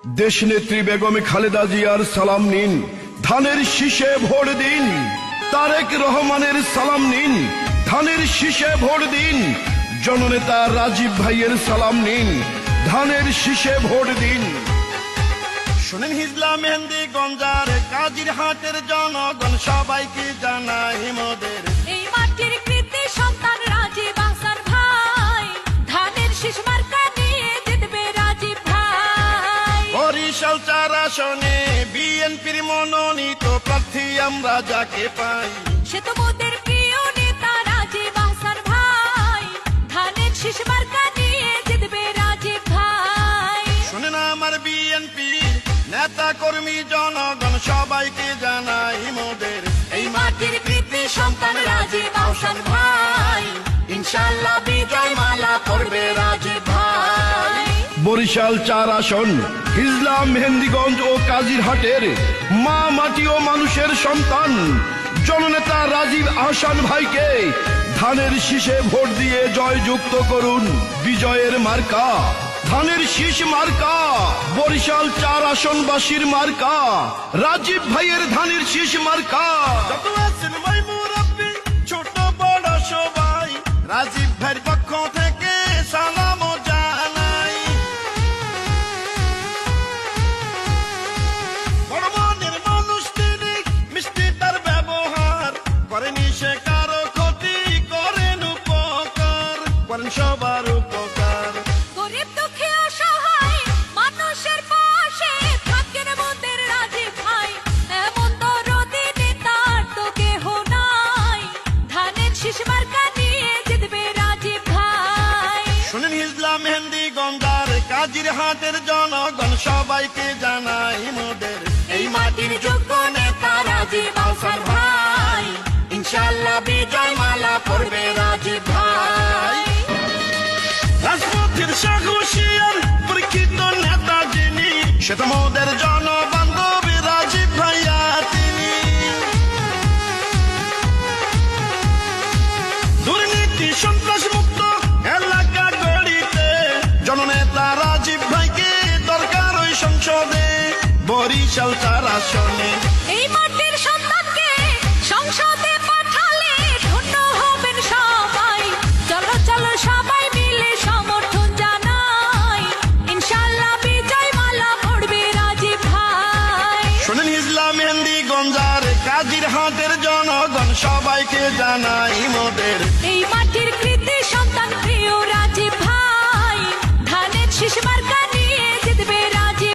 দেশনেত্রী বেগম খালেদা জিয়ার সালাম নিন, ধানের শীষে ভোট দিন। তারেক রহমানের সালাম নিন, ধানের শীষে ভোট দিন। জননেতা রাজীব ভাইয়ের সালাম নিন, ধানের শীষে ভোট দিন। শুনেন হিজলা মেহেন্দিগঞ্জের কাজিরহাটের জনগণ সবাইকে জানাই মোদের এই মাটির কৃতি সন্তান রাজীব আহসান ভাই, ধানের শীষ মার্কা নিয়ে জিতবে রাজীব ভাই। বরিশাল ৪ আসনে বিএনপির মনোনীত প্রার্থী আমরা যাকে পাই, সে তো মোদের প্রিয় নেতা রাজীব আহসান ভাই, ধানের শীষ মার্কা নিয়ে জিতবে রাজীব ভাই। শুনেন আমার বিএনপি নেতা কর্মী জনগণ সবাইকে জানাই মোদের এই মাটির কৃতি সন্তান রাজীব আহসান ভাই, ইনশাআল্লাহ বিজয় মালা পড়বে রাজীব ভাই। বরিশাল ৪ আসন হিজলা মেহেন্দিগঞ্জ ও কাজিরহাটের মা মাটি ও মানুষের সন্তান জননেতা রাজীব আহসান ভাইকে ধানের শীষে ভোট দিয়ে জয়যুক্ত করুন। বিজয়ের মার্কা ধানের শীষ মার্কা, বরিশাল ৪ আসনবাসীর মার্কা রাজীব ভাইয়ের ধানের শীষ মার্কা। যত আছেন ভাই মুরব্বি ছোট বড় সবাই রাজীব ভাইয়ের পক্ষ থেকে সালাম জানাই। বড় মনের মানুষ তিনি, মিষ্টি তার ব্যবহার, করেনি সে কারো ক্ষতি, করেন উপকার, করেন সবার উপকার। গরিব দুঃখী অসহায় মানুষের পাশে থাকেন মোদের রাজীব ভাই, এমন দরদি নেতার তো কেহ নাই, ধানের শীষ মার্কা নিয়ে জিতবে রাজীব ভাই। শুনেন হিজলা মেহেন্দিগঞ্জের কাজিরহাটের জনগণ সবাইকে জানাই মোদের এই মাটির যোগ্য নেতা রাজীব আহসান ভাই, ইনশাআল্লাহ বিজয় মালা পড়বে রাজীব ভাই। রাজপথের সাহসিয়ার পরীক্ষিত নেতা যিনি, সে তো মোদের জনবান্ধব রাজীব ভাইয়া তিনি। দুর্নীতি সন্ত্রাস মুক্ত এলাকা গড়িতে জননেতা রাজীব ভাইকে দরকার ওই সংসদে বরিশাল ৪ আসনে। এই মাটির সন্তানকে সংসদে পাঠালে ধন্য হবেন সবাই, চলো চলো সবাই মিলে সমর্থন জানাই, ইনশাআল্লাহ বিজয় মালা পড়বে রাজীব ভাই। শোনেন হিজলা মেহেন্দিগঞ্জের কাজিরহাটের জনগণ সবাইকে জানাই মোদের